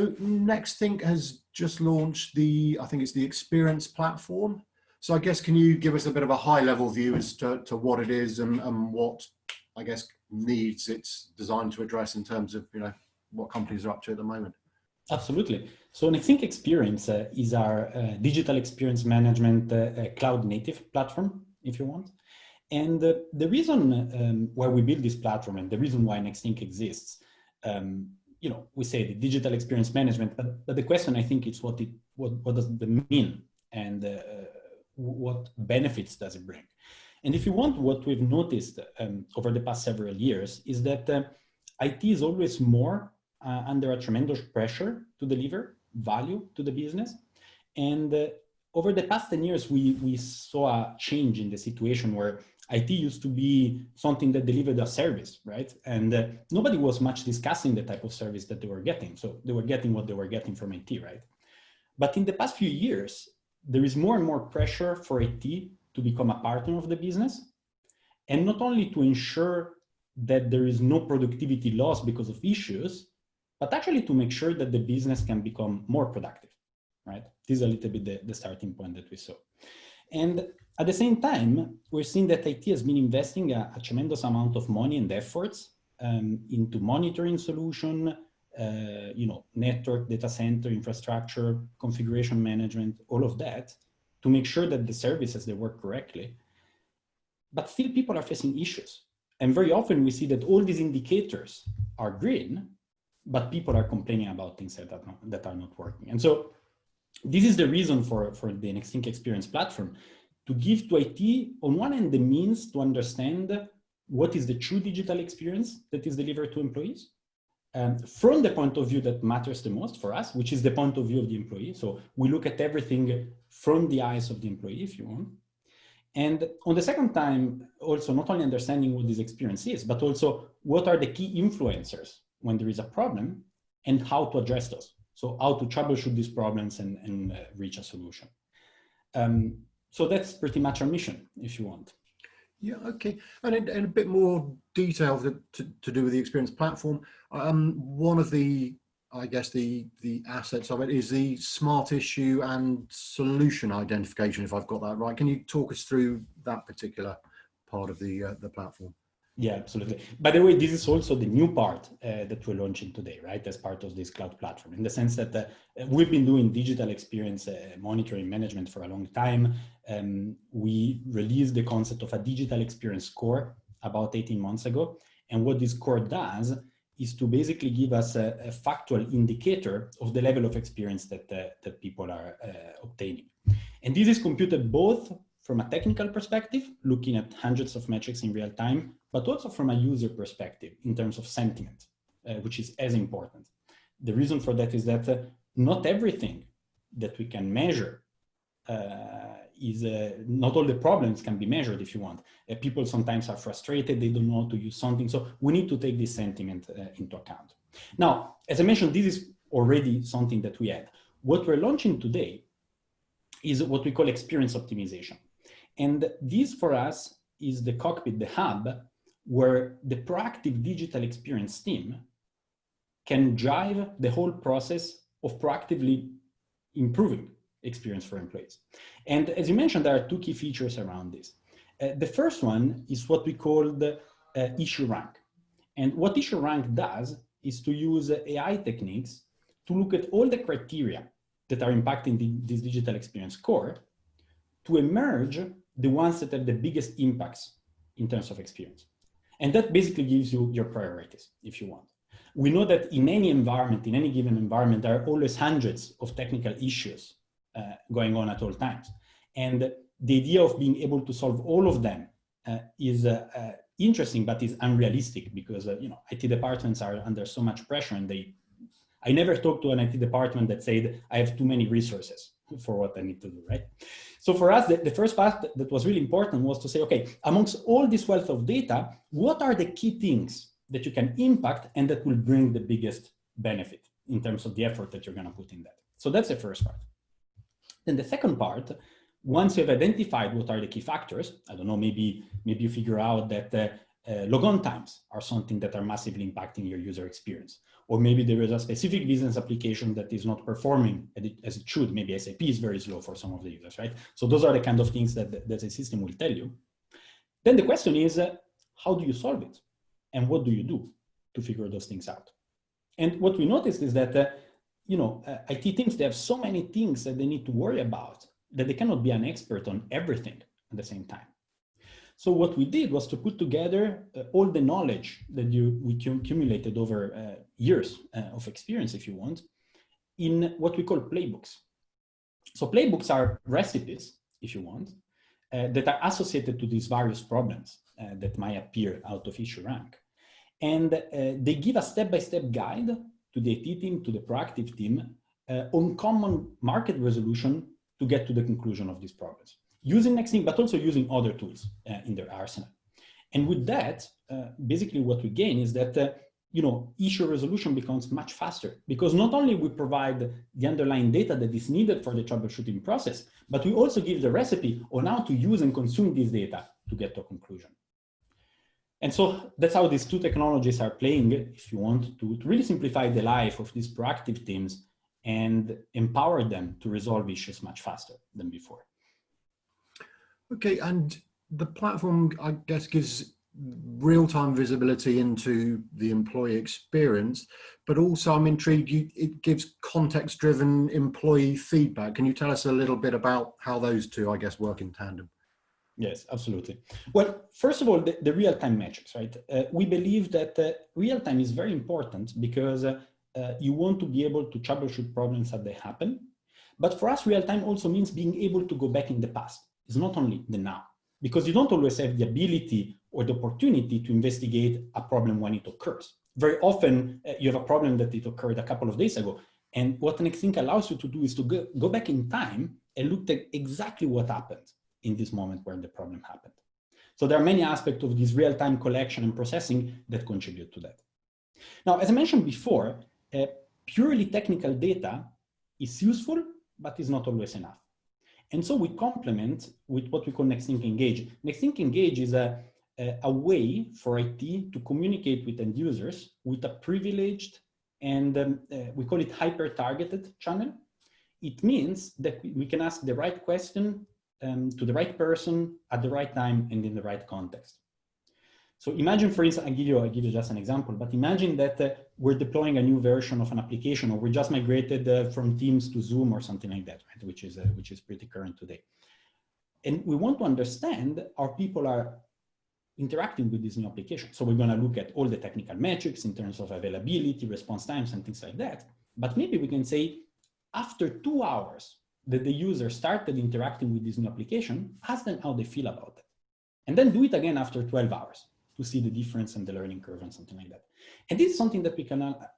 So Nexthink has just launched I think it's the Experience platform. So I guess, can you give us a bit of a high level view as to what it is and what, I guess, needs it's designed to address in terms of, what companies are up to at the moment? Absolutely. So Nexthink Experience is our digital experience management cloud native platform, if you want. And the reason why we built this platform and the reason why Nexthink exists, we say the digital experience management, but the question, I think, is what does it mean, and what benefits does it bring? And if you want, what we've noticed over the past several years is that IT is always more under a tremendous pressure to deliver value to the business. And over the past 10 years, we saw a change in the situation where IT used to be something that delivered a service, right? And nobody was much discussing the type of service that they were getting. So they were getting what they were getting from IT, right? But in the past few years, there is more and more pressure for IT to become a partner of the business, and not only to ensure that there is no productivity loss because of issues, but actually to make sure that the business can become more productive, right? This is a little bit the starting point that we saw. And at the same time, we're seeing that IT has been investing a tremendous amount of money and efforts into monitoring solution, network, data center, infrastructure, configuration management, all of that, to make sure that the services, they work correctly. But still people are facing issues. And very often we see that all these indicators are green, but people are complaining about things that are not working. And so this is the reason for the Nexthink Experience platform, to give to IT, on one hand, the means to understand what is the true digital experience that is delivered to employees, from the point of view that matters the most for us, which is the point of view of the employee. So we look at everything from the eyes of the employee, if you want. And on the second time, also not only understanding what this experience is, but also what are the key influencers when there is a problem and how to address those. So how to troubleshoot these problems and reach a solution. So that's pretty much our mission, if you want. Yeah, okay. And in a bit more detail to do with the Experience platform, one of the, I guess, the assets of it is the smart issue and solution identification, if I've got that right. Can you talk us through that particular part of the platform? Yeah, absolutely. By the way, this is also the new part that we're launching today, right? As part of this cloud platform, in the sense that we've been doing digital experience monitoring management for a long time. We released the concept of a digital experience score about 18 months ago. And what this score does is to basically give us a factual indicator of the level of experience that people are obtaining. And this is computed both from a technical perspective, looking at hundreds of metrics in real time, but also from a user perspective in terms of sentiment, which is as important. The reason for that is that not everything that we can measure not all the problems can be measured, if you want. People sometimes are frustrated, they don't know how to use something. So we need to take this sentiment into account. Now, as I mentioned, this is already something that we had. What we're launching today is what we call experience optimization. And this for us is the cockpit, the hub, where the proactive digital experience team can drive the whole process of proactively improving experience for employees. And as you mentioned, there are two key features around this. The first one is what we call the issue rank. And what issue rank does is to use AI techniques to look at all the criteria that are impacting this digital experience core to emerge the ones that have the biggest impacts in terms of experience. And that basically gives you your priorities, if you want. We know that in any environment, in any given environment, there are always hundreds of technical issues going on at all times. And the idea of being able to solve all of them is interesting, but is unrealistic because IT departments are under so much pressure, and I never talked to an IT department that said, I have too many resources for what I need to do, right? So for us, the first part that was really important was to say, okay, amongst all this wealth of data, what are the key things that you can impact and that will bring the biggest benefit in terms of the effort that you're going to put in that? So that's the first part. Then the second part, once you've identified what are the key factors, I don't know, maybe you figure out that logon times are something that are massively impacting your user experience. Or maybe there is a specific business application that is not performing as it should. Maybe SAP is very slow for some of the users, right? So those are the kind of things that the system will tell you. Then the question is, how do you solve it? And what do you do to figure those things out? And what we noticed is that, IT teams, they have so many things that they need to worry about that they cannot be an expert on everything at the same time. So what we did was to put together all the knowledge that we accumulated over years of experience, if you want, in what we call playbooks. So playbooks are recipes, if you want, that are associated to these various problems that might appear out of issue rank. And they give a step-by-step guide to the IT team, to the proactive team, on common market resolution to get to the conclusion of these problems, using Nexthink, but also using other tools in their arsenal. And with that, basically what we gain is that issue resolution becomes much faster, because not only we provide the underlying data that is needed for the troubleshooting process, but we also give the recipe on how to use and consume this data to get to a conclusion. And so that's how these two technologies are playing, if you want, to really simplify the life of these proactive teams and empower them to resolve issues much faster than before. Okay, and the platform, I guess, gives real-time visibility into the employee experience, but also I'm intrigued, it gives context-driven employee feedback. Can you tell us a little bit about how those two, I guess, work in tandem? Yes, absolutely. Well, first of all, the real-time metrics, right? We believe that real-time is very important because you want to be able to troubleshoot problems as they happen. But for us, real-time also means being able to go back in the past. It's not only the now, because you don't always have the ability or the opportunity to investigate a problem when it occurs. Very often, you have a problem that it occurred a couple of days ago. And what Nexthink allows you to do is to go back in time and look at exactly what happened in this moment where the problem happened. So there are many aspects of this real-time collection and processing that contribute to that. Now, as I mentioned before, purely technical data is useful, but is not always enough. And so we complement with what we call Nexthink Engage. Nexthink Engage is a way for IT to communicate with end users with a privileged and we call it hyper-targeted channel. It means that we can ask the right question to the right person at the right time and in the right context. So imagine, for instance, I'll give you just an example, but imagine that we're deploying a new version of an application, or we just migrated from Teams to Zoom or something like that, right? Which is pretty current today. And we want to understand how people are interacting with this new application. So we're going to look at all the technical metrics in terms of availability, response times, and things like that. But maybe we can say, after 2 hours that the user started interacting with this new application, ask them how they feel about it. And then do it again after 12 hours to see the difference in the learning curve and something like that. And this is something that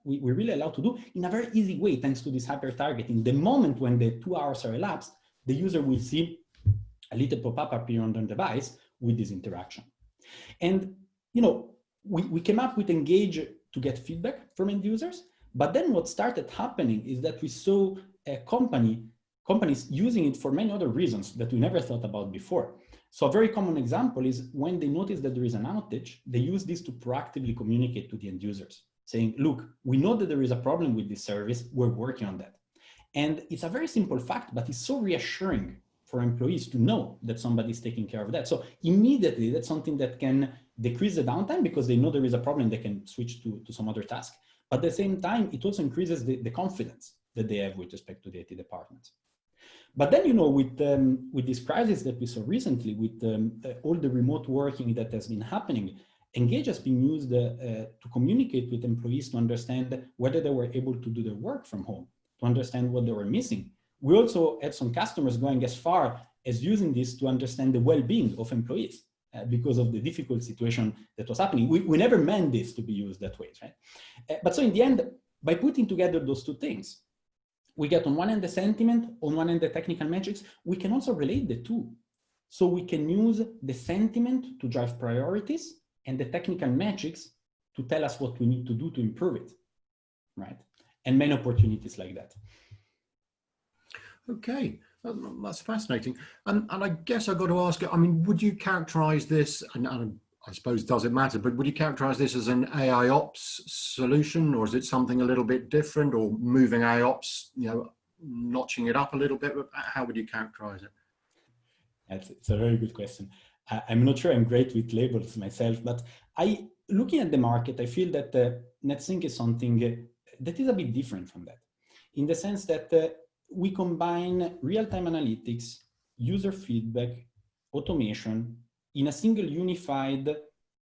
we're really allowed to do in a very easy way, thanks to this hyper-targeting. The moment when the 2 hours are elapsed, the user will see a little pop-up appear on their device with this interaction. And we came up with Engage to get feedback from end users, but then what started happening is that we saw companies using it for many other reasons that we never thought about before. So a very common example is when they notice that there is an outage, they use this to proactively communicate to the end users, saying, look, we know that there is a problem with this service, we're working on that. And it's a very simple fact, but it's so reassuring for employees to know that somebody's taking care of that. So immediately, that's something that can decrease the downtime because they know there is a problem, they can switch to some other task. But at the same time, it also increases the confidence that they have with respect to the IT department. But then, with this crisis that we saw recently, with all the remote working that has been happening, Engage has been used to communicate with employees to understand whether they were able to do their work from home, to understand what they were missing. We also had some customers going as far as using this to understand the well-being of employees because of the difficult situation that was happening. We never meant this to be used that way, right? But so in the end, by putting together those two things, we get on one end the sentiment, on one end the technical metrics. We can also relate the two. So we can use the sentiment to drive priorities and the technical metrics to tell us what we need to do to improve it, right? And many opportunities like that. Okay, that's fascinating. And I guess I've got to ask, I mean, would you characterize this, and I suppose, does it matter? But would you characterize this as an AI ops solution, or is it something a little bit different, or moving AI ops, notching it up a little bit? How would you characterize it? It's a very good question. I'm not sure I'm great with labels myself, but looking at the market, I feel that Nexthink is something that is a bit different from that, in the sense that we combine real-time analytics, user feedback, automation in a single unified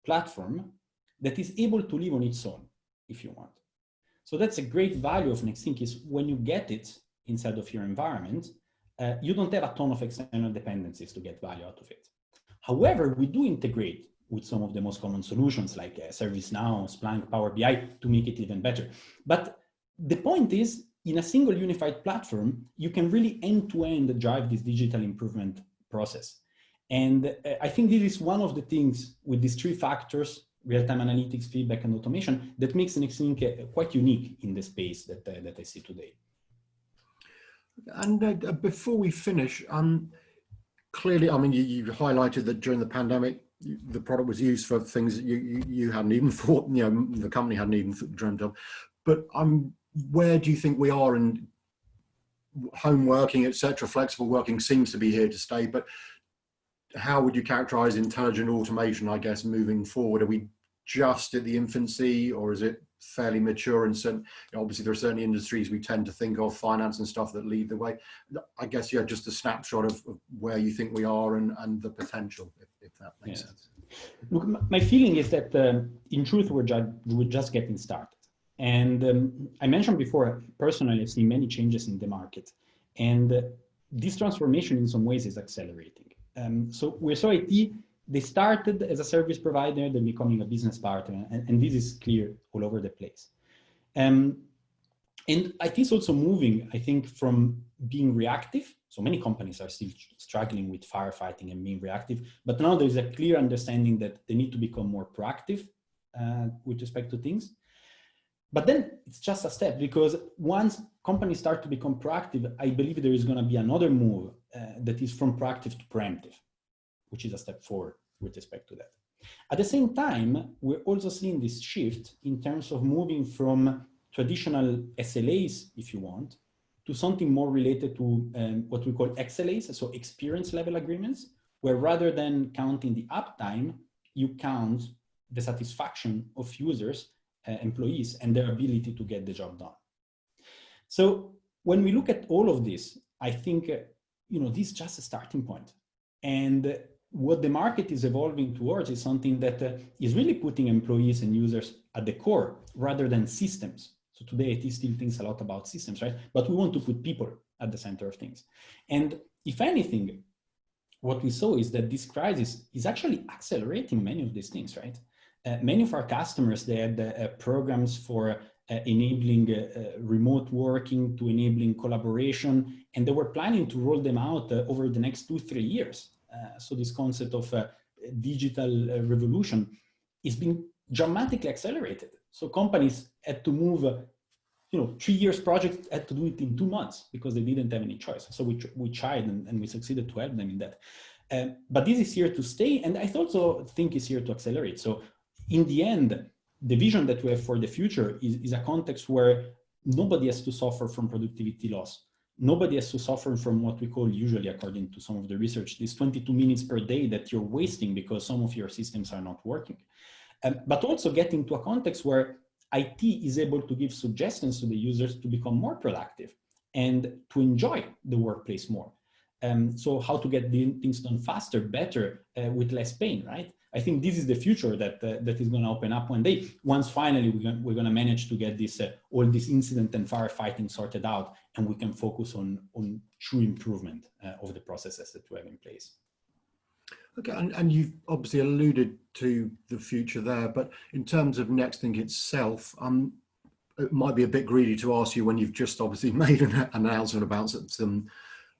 platform that is able to live on its own, if you want. So that's a great value of Nexthink, is when you get it inside of your environment, you don't have a ton of external dependencies to get value out of it. However, we do integrate with some of the most common solutions like ServiceNow, Splunk, Power BI to make it even better. But the point is, in a single unified platform, you can really end-to-end drive this digital improvement process. And I think this is one of the things with these three factors, real-time analytics, feedback, and automation, that makes Nexthink quite unique in the space that I see today. And before we finish, clearly, I mean, you highlighted that during the pandemic, the product was used for things that you hadn't even thought, the company hadn't even dreamt of. But where do you think we are in home working, etc.? Flexible working seems to be here to stay, but how would you characterize intelligent automation, I guess, moving forward? Are we just at the infancy, or is it fairly mature? And certain, obviously there are certain industries we tend to think of, finance and stuff, that lead the way. I guess, just a snapshot of where you think we are and the potential, if that makes sense. Look, my feeling is that in truth, we're just getting started. And I mentioned before, personally, I've seen many changes in the market, and this transformation in some ways is accelerating. So we saw IT, they started as a service provider, then becoming a business partner, and this is clear all over the place. And IT is also moving, I think, from being reactive. So many companies are still struggling with firefighting and being reactive, but now there's a clear understanding that they need to become more proactive with respect to things. But then it's just a step, because once companies start to become proactive, I believe there is going to be another move that is from proactive to preemptive, which is a step forward with respect to that. At the same time, we're also seeing this shift in terms of moving from traditional SLAs, if you want, to something more related to what we call XLAs, so experience level agreements, where rather than counting the uptime, you count the satisfaction of users, employees, and their ability to get the job done. So when we look at all of this, I think, this is just a starting point. And what the market is evolving towards is something that is really putting employees and users at the core rather than systems. So today IT still thinks a lot about systems, right? But we want to put people at the center of things. And if anything, what we saw is that this crisis is actually accelerating many of these things, right? Many of our customers, they had programs for enabling remote working, to enabling collaboration, and they were planning to roll them out over the next 2-3 years. So this concept of digital revolution is being dramatically accelerated. So companies had to move, 3 years project had to do it in 2 months because they didn't have any choice. So we tried and we succeeded to help them in that. But this is here to stay, and I also think it's here to accelerate. So in the end, the vision that we have for the future is a context where nobody has to suffer from productivity loss. Nobody has to suffer from what we call, usually according to some of the research, these 22 minutes per day that you're wasting because some of your systems are not working. But also getting to a context where IT is able to give suggestions to the users to become more productive and to enjoy the workplace more. So how to get things done faster, better, with less pain, right? I think this is the future that is going to open up one day, once finally we're going to manage to get this all this incident and firefighting sorted out, and we can focus on true improvement of the processes that we have in place. Okay, and you've obviously alluded to the future there, but in terms of Nexthink itself, it might be a bit greedy to ask you when you've just obviously made an announcement about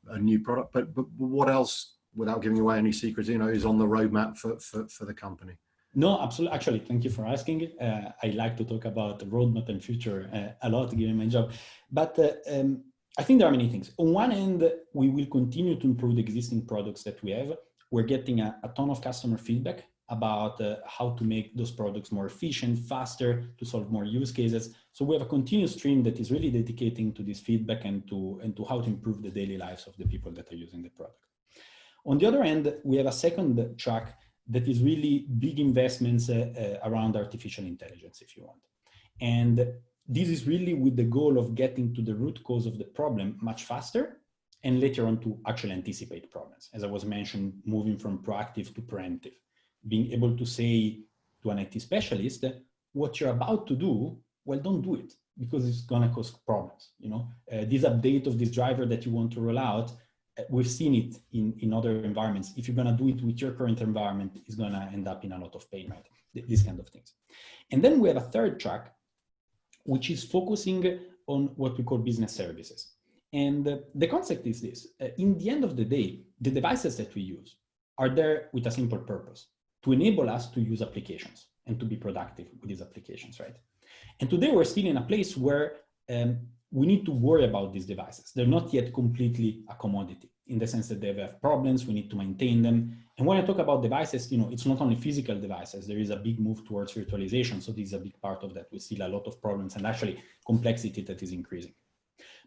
a new product, but what else, without giving away any secrets, is on the roadmap for the company? No, absolutely. Actually, thank you for asking. I like to talk about the roadmap and future a lot, given my job. But I think there are many things. On one end, we will continue to improve the existing products that we have. We're getting a ton of customer feedback about how to make those products more efficient, faster, to solve more use cases. So we have a continuous stream that is really dedicating to this feedback and to how to improve the daily lives of the people that are using the product. On the other end, we have a second track that is really big investments around artificial intelligence, if you want. And this is really with the goal of getting to the root cause of the problem much faster, and later on to actually anticipate problems. As I was mentioned, moving from proactive to preemptive, being able to say to an IT specialist, what you're about to do, well, don't do it because it's gonna cause problems. You know, this update of this driver that you want to roll out, we've seen it in other environments. If you're gonna do it with your current environment, it's gonna end up in a lot of pain, right? These kind of things. And then we have a third track, which is focusing on what we call business services. And the concept is this: in the end of the day, the devices that we use are there with a simple purpose, to enable us to use applications and to be productive with these applications, right? And today we're still in a place where we need to worry about these devices. They're not yet completely a commodity in the sense that they have problems, we need to maintain them. And when I talk about devices, you know, it's not only physical devices, there is a big move towards virtualization. So this is a big part of that. We still a lot of problems and actually complexity that is increasing.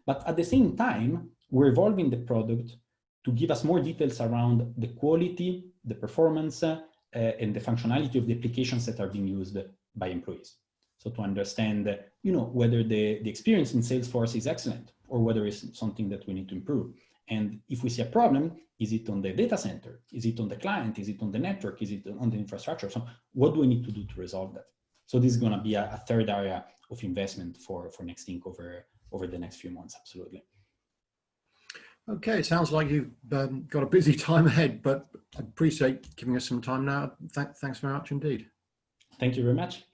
But at the same time, we're evolving the product to give us more details around the quality, the performance, and the functionality of the applications that are being used by employees. So to understand, you know, whether the experience in Salesforce is excellent or whether it's something that we need to improve. And if we see a problem, is it on the data center? Is it on the client? Is it on the network? Is it on the infrastructure? So what do we need to do to resolve that? So this is going to be a third area of investment for Nexthink over the next few months, absolutely. Okay, sounds like you've got a busy time ahead, but I appreciate giving us some time now. Thanks very much indeed. Thank you very much.